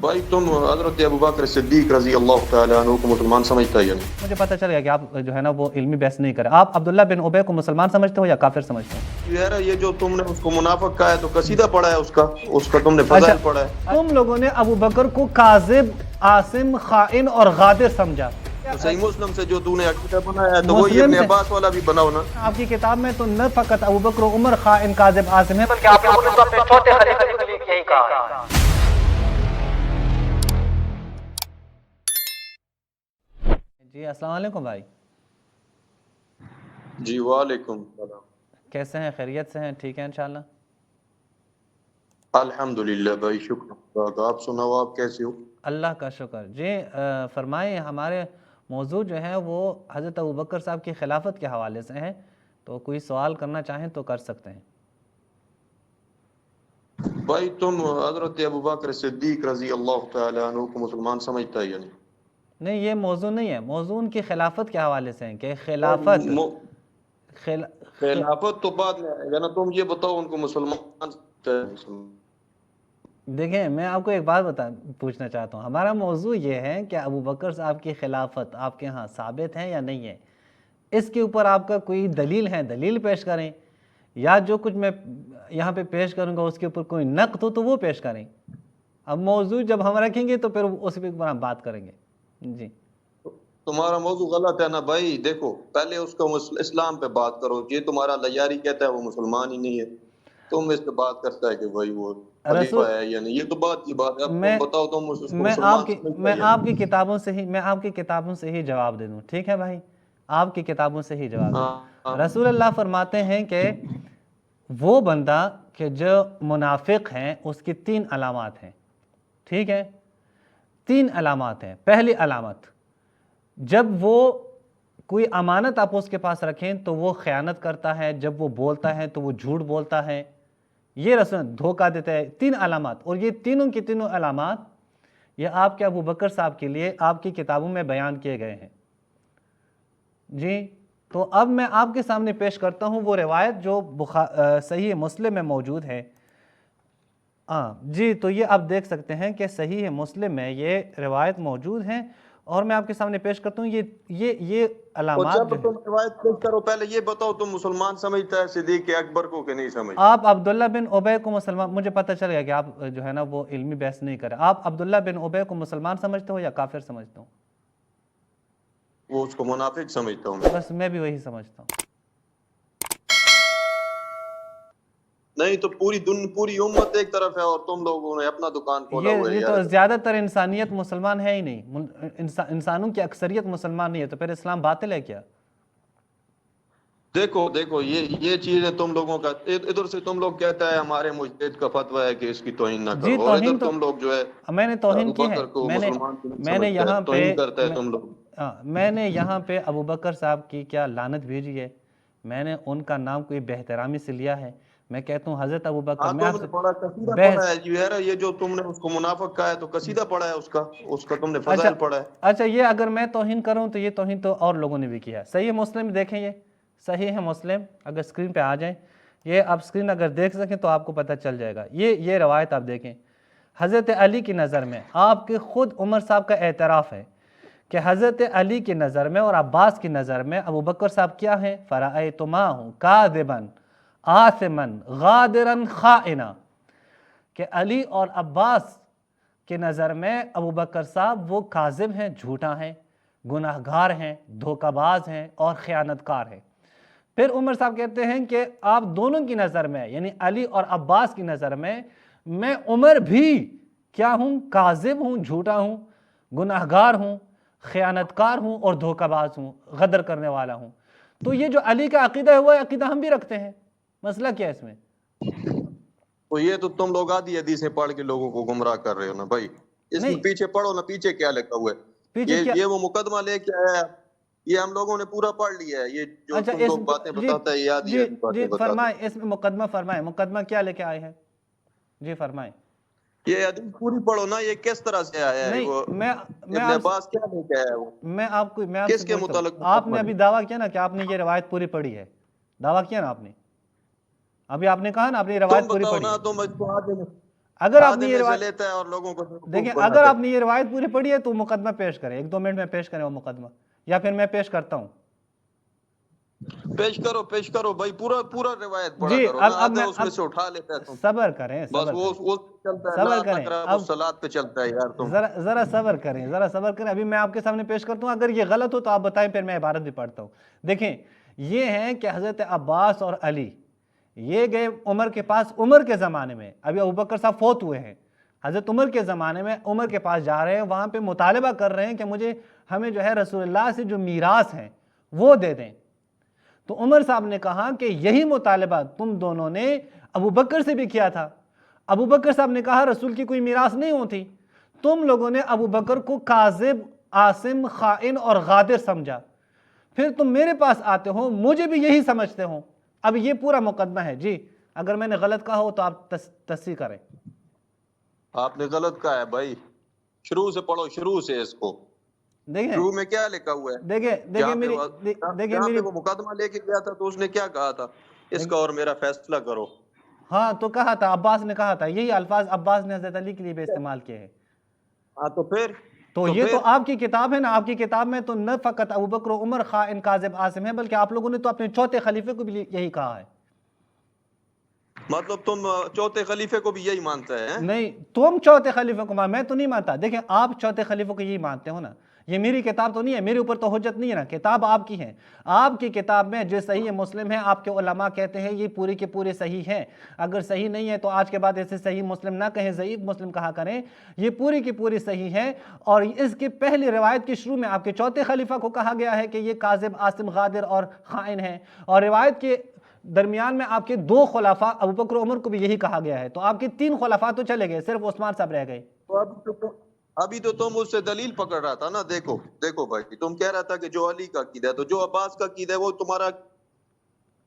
بھائی تم حضرت ابو بکر صدیق رضی اللہ تعالیٰ عنہ کو مسلمان سمجھتا ہے یا نہیں؟ مجھے پتہ چل گیا کہ آپ جو ہے نا وہ علمی بحث نہیں کریں. آپ عبداللہ بن ابی کو مسلمان سمجھتے ہو یا کافر سمجھتے ہو؟ یہ جو تم نے اس کو منافق کہا ہے تو قصیدہ پڑھا ہے اس کا تم نے فضائل پڑھا ہے. تم لوگوں نے ابو بکر کو کاذب، عاصم، خائن اور غادر سمجھا. صحیح مسلم سے جو تو نے عقیدہ بنایا ہے تو وہی ابن عباس والا بھی بناؤ نا. آپ کی کتاب میں تو نہ فقط ابو بکر و عمر خائن، کاذب، عاصم ہے، بلکہ آپ لوگوں نے تو اپنے چھوٹے خلیفہ کے لیے یہی کہا ہے. جی السلام علیکم بھائی. جی وعلیکم السلام. کیسے ہیں؟ خیریت سے ہیں؟ ٹھیک ہے انشاءاللہ. الحمدللہ بھائی، شکر. آپ سناؤ، آپ کیسے ہو؟ اللہ کا شکر. جی فرمائیں. ہمارے موضوع جو ہے وہ حضرت ابو بکر صاحب کی خلافت کے حوالے سے ہیں، تو کوئی سوال کرنا چاہیں تو کر سکتے ہیں. بھائی تم حضرت ابو بکر صدیق رضی اللہ تعالیٰ عنہ کو مسلمان سمجھتا ہے یا نہیں؟ نہیں، یہ موضوع نہیں ہے. موضوع ان کی خلافت کے حوالے سے ہیں کہ خلافت خلافت تو بعد میں آئے گا نا. تم یہ بتاؤ ان کو مسلمان. دیکھیں میں آپ کو ایک بات پوچھنا چاہتا ہوں. ہمارا موضوع یہ ہے کہ ابو بکر صاحب کی خلافت آپ کے ہاں ثابت ہے یا نہیں ہے. اس کے اوپر آپ کا کوئی دلیل ہے، دلیل پیش کریں، یا جو کچھ میں یہاں پہ پیش کروں گا اس کے اوپر کوئی نقد ہو تو وہ پیش کریں. اب موضوع جب ہم رکھیں گے تو پھر اس کے اوپر ہم بات کریں گے. جی تمہارا موضوع غلط ہے نا بھائی. دیکھو پہلے اس کو اسلام پہ بات کرو. یہ تمہارا لیاری کہتا ہے وہ مسلمان ہی نہیں ہے، تم اس پہ بات کرتا ہے کہ بھائی وہ خلیفہ ہے یا نہیں. یہ تو بات کی بات ہے. اب تم بتاؤ تم اس کو مسلمان سمجھتا ہے یا آپ کی کتابوں سے ہی میں آپ کی کتابوں سے ہی جواب دے دوں. ٹھیک ہے بھائی، آپ کی کتابوں سے ہی جواب دوں. رسول اللہ فرماتے ہیں کہ وہ بندہ کہ جو منافق ہیں اس کی 3 علامات ہیں. ٹھیک ہے، 3 علامات ہیں. پہلی علامت، جب وہ کوئی امانت آپ اس کے پاس رکھیں تو وہ خیانت کرتا ہے، جب وہ بولتا ہے تو وہ جھوٹ بولتا ہے، یہ رسول دھوکہ دیتا ہے. 3 علامات، اور یہ تینوں کی تینوں علامات یہ آپ کے ابو بکر صاحب کے لیے آپ کی کتابوں میں بیان کیے گئے ہیں. جی تو اب میں آپ کے سامنے پیش کرتا ہوں وہ روایت جو صحیح مسلم میں موجود ہے. جی تو یہ آپ دیکھ سکتے ہیں کہ صحیح مسلم میں یہ روایت موجود ہیں، اور میں آپ کے سامنے پیش کرتا ہوں یہ علامات. جب تم روایت پیش کرو پہلے یہ بتاؤ تم مسلمان سمجھتا ہے صدیق اکبر کو کہ نہیں سمجھتا؟ آپ عبداللہ بن ابی کو مسلمان، مجھے پتہ چل گیا کہ آپ جو ہے نا وہ علمی بحث نہیں کریں. آپ عبداللہ بن ابی کو مسلمان سمجھتے ہو یا کافر سمجھتے ہو؟ وہ اس کو منافق سمجھتا ہوں. بس میں بھی وہی سمجھتا ہوں. نہیں تو پوری امت ایک طرف ہے اور تم لوگوں نے اپنا دکان کھولا ہوا ہے. یہ تو زیادہ تر انسانیت مسلمان ہے ہی نہیں. انسانوں کی اکثریت مسلمان نہیں ہے، تو پھر اسلام باطل ہے کیا؟ دیکھو یہ چیز ہے تم لوگوں کا. ادھر سے تم لوگ کہتا ہے ہمارے مجتہد کا فتویٰ ہے کہ اس کی توہین نہ کرو، اور ادھر تم لوگ جو ہے میں نے توہین کی ہے. ابوبکر کو مسلمان میں نے یہاں پہ توہین کرتا ہے تم لوگ. میں نے یہاں پہ ابو بکر صاحب کی کیا لعنت بھیجی ہے؟ میں نے ان کا نام کوئی بہترامی سے لیا ہے؟ میں کہتا ہوں حضرت ابو بکر. یہ جو تم نے اس کو منافق کہا ہے تو قصیدہ پڑھا ہے اس کا تم نے فضائل پڑھا ہے. اچھا یہ اگر میں توہین کروں تو یہ توہین تو اور لوگوں نے بھی کیا ہے. صحیح مسلم دیکھیں، یہ صحیح ہے مسلم، اگر اسکرین پہ آ جائیں، یہ آپ اسکرین اگر دیکھ سکیں تو آپ کو پتہ چل جائے گا. یہ روایت آپ دیکھیں. حضرت علی کی نظر میں، آپ کے خود عمر صاحب کا اعتراف ہے کہ حضرت علی کی نظر میں اور عباس کی نظر میں ابو بکر صاحب کیا ہیں؟ فرأیتماہ کاذبا آثما غادرا خائنا. کہ علی اور عباس کی نظر میں ابو بکر صاحب وہ کاذب ہیں، جھوٹا ہیں، گناہگار ہیں، دھوکہ باز ہیں اور خیانت کار ہیں. پھر عمر صاحب کہتے ہیں کہ آپ دونوں کی نظر میں، یعنی علی اور عباس کی نظر میں عمر بھی کیا ہوں؟ کاذب ہوں، جھوٹا ہوں، گناہگار ہوں، خیانت کار ہوں اور دھوکہ باز ہوں، غدر کرنے والا ہوں. تو یہ جو علی کا عقیدہ ہے وہ عقیدہ ہم بھی رکھتے ہیں. مسئلہ کیا ہے اس میں؟ تو یہ تو تم لوگ آدھی حدیثیں پڑھ کے لوگوں کو گمراہ کر رہے ہو نا بھائی. اس میں پیچھے پڑھو نا، پیچھے کیا لکھا ہوا ہے. یہ وہ مقدمہ لے کے آیا ہے، یہ ہم لوگوں نے پورا پڑھ لیا ہے. یہ جو تم لوگ باتیں بتاتا ہے یہ آدھی باتیں بتاتا ہے. فرمائیں اس میں مقدمہ فرمائیں، مقدمہ کیا لے کے آئے ہیں؟ جی فرمائیں. یہ حدیث پوری پڑھو نا، یہ کس طرح سے آیا ہے. وہ ابن عباس کیا لے کے آیا ہے؟ وہ میں آپ کس کے متعلق آپ نے ابھی دعویٰ کیا نا کہ آپ نے یہ روایت پوری پڑھی ہے. دعویٰ کیا نا آپ نے، ابھی آپ نے کہا نا آپ نے روایت پوری پڑھی ہے. اگر آپ نے یہ روایت لیتا ہے اور لوگوں کو دیکھیں، اگر آپ نے یہ روایت پوری پڑھی ہے تو مقدمہ پیش کریں، 1-2 منٹ میں پیش کریں وہ مقدمہ، یا پھر میں پیش کرتا ہوں. پیش کرو بھائی، پورا روایت پڑھا جی کرو نا، آدھا اس میں سے اٹھا لیتا ہے تم. صبر کریں، بس وہ چلتا ہے، صبر لا کریں. تقرب الصلاۃ پہ چلتا ہے یار تم. ذرا صبر کریں، ذرا صبر کریں. ابھی میں آپ کے سامنے پیش کرتا ہوں، اگر یہ غلط ہو تو آپ بتائیں، پھر میں عبارت بھی پڑھتا ہوں. دیکھیں، یہ ہیں کہ حضرت عباس اور علی یہ گئے عمر کے پاس، عمر کے زمانے میں، ابھی ابوبکر صاحب فوت ہوئے ہیں، حضرت عمر کے زمانے میں عمر کے پاس جا رہے ہیں، وہاں پہ مطالبہ کر رہے ہیں کہ ہمیں جو ہے رسول اللہ سے جو میراث ہیں وہ دے دیں. تو عمر صاحب نے کہا کہ یہی مطالبہ تم دونوں نے ابوبکر سے بھی کیا تھا. ابوبکر صاحب نے کہا رسول کی کوئی میراث نہیں ہوتی. تم لوگوں نے ابوبکر کو کاذب، عاصم، خائن اور غادر سمجھا. پھر تم میرے پاس آتے ہو، مجھے بھی یہی سمجھتے ہو. اب یہ پورا مقدمہ ہے. جی اگر میں نے غلط کہا ہو تو آپ تصحیح کریں. آپ نے غلط کہا ہے بھائی، شروع سے پڑھو، شروع سے اس کو. دیکھیں شروع میں کیا لکھا ہوا ہے؟ دیکھیں میری وہ مقدمہ لے کے گیا تھا تو اس نے کیا کہا تھا؟ اس کا اور میرا فیصلہ کرو. ہاں تو کہا تھا، عباس نے کہا تھا، یہی الفاظ عباس نے حضرت علی کے لیے بھی استعمال کیے ہیں. ہاں تو پھر تو یہ تو آپ کی کتاب ہے نا، آپ کی کتاب میں تو نہ فقط ابوبکر و عمر خائن کاذب عاصم ہے، بلکہ آپ لوگوں نے تو اپنے چوتھے خلیفے کو بھی یہی کہا ہے. مطلب تم چوتھے خلیفے کو بھی یہی مانتا ہے؟ نہیں، تم چوتھے خلیفے کو میں تو نہیں مانتا. دیکھیں آپ چوتھے خلیفے کو یہی مانتے ہو نا، یہ میری کتاب تو نہیں ہے، میرے اوپر تو حجت نہیں ہے نا، کتاب آپ کی ہے. آپ کی کتاب میں جو صحیح مسلم ہے، آپ کے علماء کہتے ہیں یہ پوری کے پورے صحیح ہیں. اگر صحیح نہیں ہے تو آج کے بعد ایسے صحیح مسلم نہ کہیں، ضعیف مسلم کہا کریں. یہ پوری کی پوری صحیح ہے. اور اس کی پہلی روایت کے شروع میں آپ کے چوتھے خلیفہ کو کہا گیا ہے کہ یہ کاذب، عاصم، غادر اور خائن ہیں. اور روایت کے درمیان میں آپ کے 2 خلفاء ابوبکر و عمر کو بھی یہی کہا گیا ہے. تو آپ کے 3 خلفاء تو چلے گئے، صرف عثمان صاحب رہ گئے. ابھی تو تم اس سے دلیل پکڑ رہا تھا نا. دیکھو بھائی، تم کہہ رہا تھا کہ جو علی کا عقیدہ ہے، تو جو عباس کا عقیدہ ہے وہ تمہارا،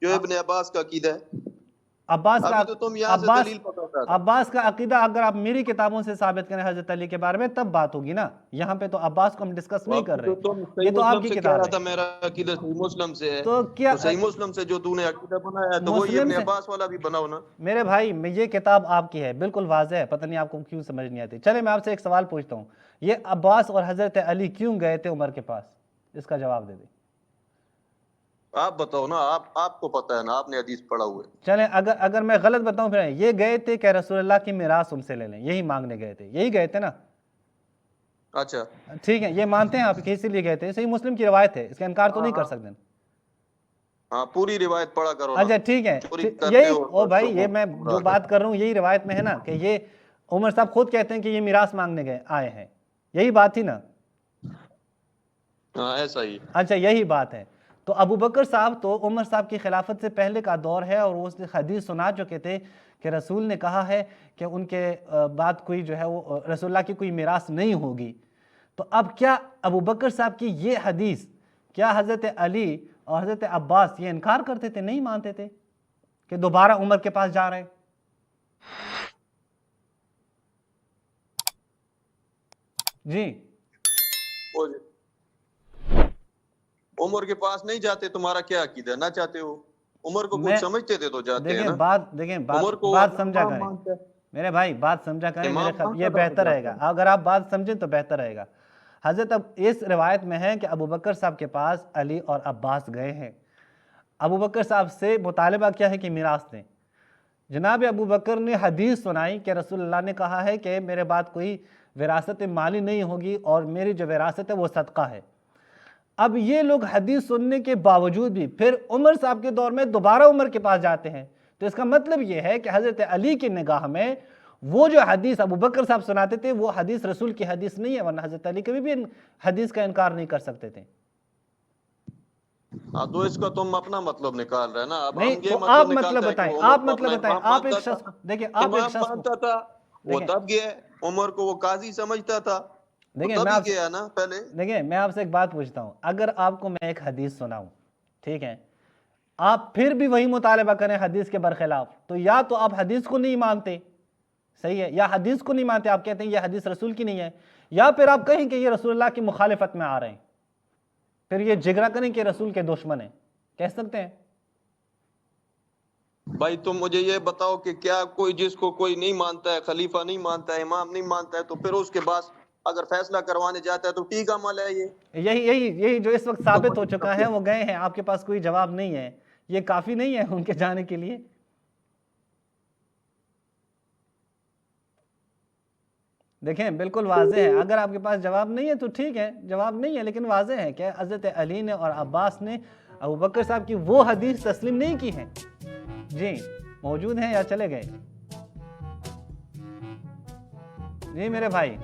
جو ابن عباس کا عقیدہ ہے، عباس کا عقیدہ اگر آپ میری کتابوں سے ثابت کریں حضرت علی کے بارے میں تب بات ہوگی نا. یہاں پہ تو عباس کو ہم ڈسکس نہیں کر رہے، یہ تو آپ کی کتاب ہے. میرا عقیدہ صحیح مسلم سے ہے، تو کیا صحیح مسلم سے جو تو نے عقیدہ بنایا ہے تو وہی ابن عباس والا بھی بناؤ نا. میرے بھائی یہ کتاب آپ کی ہے، بالکل واضح ہے، پتہ نہیں آپ کو کیوں سمجھ نہیں آتی. چلے میں آپ سے ایک سوال پوچھتا ہوں، یہ عباس اور حضرت علی کیوں گئے تھے عمر کے پاس؟ اس کا جواب دے دیں. آپ بتاؤ نا، آپ کو پتہ ہے نا، آپ نے حدیث پڑھا ہوا ہے. چلیں اگر میں غلط بتاؤں پھر یہ گئے تھے کہ رسول اللہ کی میراث ان سے لے لیں، یہی مانگنے گئے تھے، یہی گئے تھے نا. اچھا ٹھیک ہے، یہ مانتے ہیں آپ کہ اسی لیے گئے تھے، صحیح مسلم کی روایت ہے، اس کا انکار تو نہیں کر سکتے. ہاں پوری روایت پڑھا کرو نا. اچھا ٹھیک ہے، یہی او بھائی، یہ میں جو بات کر رہا ہوں یہی روایت میں ہے نا، کہ یہ عمر صاحب خود کہتے ہیں کہ یہ میراث مانگنے آئے ہیں، یہی بات تھی نا. ہاں ایسا ہی. اچھا یہی بات ہے. تو ابوبکر صاحب تو عمر صاحب کی خلافت سے پہلے کا دور ہے، اور وہ اس نے حدیث سنا چکے تھے کہ رسول نے کہا ہے کہ ان کے بعد کوئی جو ہے وہ رسول اللہ کی کوئی میراث نہیں ہوگی. تو اب کیا ابوبکر صاحب کی یہ حدیث، کیا حضرت علی اور حضرت عباس یہ انکار کرتے تھے؟ نہیں مانتے تھے کہ دوبارہ عمر کے پاس جا رہے ہیں. جی عمر کے پاس نہیں جاتے، تمہارا کیا عقیدہ؟ نہ چاہتے ہو؟ عمر کو کچھ سمجھتے تھے تو جاتے ہیں نا. دیکھیں بات سمجھا کریں میرے بھائی، بات سمجھا کریں، یہ بہتر رہے گا. اگر آپ بات سمجھیں تو بہتر رہے گا. حضرت اب اس روایت میں ہے کہ ابوبکر صاحب کے پاس علی اور عباس گئے ہیں. ابوبکر صاحب سے مطالبہ کیا ہے کہ میراث دیں. جناب ابوبکر نے حدیث سنائی کہ رسول اللہ نے کہا ہے کہ میرے بعد کوئی وراثت مالی نہیں ہوگی، اور میری جو وراثت ہے وہ صدقہ ہے. اب یہ لوگ حدیث سننے کے باوجود بھی پھر عمر صاحب کے دور میں دوبارہ عمر کے پاس جاتے ہیں. تو اس کا مطلب یہ ہے کہ حضرت علی کی نگاہ میں وہ جو حدیث ابوبکر صاحب سناتے تھے وہ حدیث رسول کی حدیث نہیں ہے، ورنہ حضرت علی کبھی بھی حدیث کا انکار نہیں کر سکتے تھے. ہاں تو اس کا تم اپنا مطلب نکال رہے ہیں نا. اب نہیں تو آپ مطلب بتائیں، آپ مطلب بتائیں. آپ ایک شخص دیکھیں، آپ ایک شخص مانتا تھا، وہ تب گیا. عمر کو وہ قاضی سمجھتا تھا، دیکھیں میں آپ سے ایک بات پوچھتا ہوں. اگر آپ کو میں ایک حدیث سناؤں، ٹھیک ہے، آپ پھر بھی وہی مطالبہ کریں حدیث کے برخلاف، تو یا تو آپ حدیث کو نہیں مانتے، صحیح ہے، یا حدیث کو نہیں مانتے، آپ کہتے ہیں یہ حدیث رسول کی نہیں ہے، یا پھر آپ کہیں کہ یہ رسول اللہ کی مخالفت میں آ رہے ہیں، پھر یہ جگرا کریں کہ رسول کے دشمن ہیں. کہہ سکتے ہیں؟ بھائی تم مجھے یہ بتاؤ کہ کیا کوئی جس کو کوئی نہیں مانتا ہے، خلیفہ نہیں مانتا ہے، امام نہیں مانتا ہے، تو پھر اس کے بعد اگر فیصلہ کروانے جاتا ہے تو ٹھیک عمل ہے یہ؟ یہی جو اس وقت ثابت ہو چکا ہے، وہ گئے ہیں، آپ کے پاس کوئی جواب نہیں ہے، یہ کافی نہیں ہے ان کے جانے کے لیے؟ دیکھیں بالکل واضح ہے، اگر آپ کے پاس جواب نہیں ہے تو ٹھیک ہے، جواب نہیں ہے، لیکن واضح ہے کہ حضرت علی نے اور عباس نے ابوبکر صاحب کی وہ حدیث تسلیم نہیں کی ہے۔ جی موجود ہیں یا چلے گئے؟ جی میرے بھائی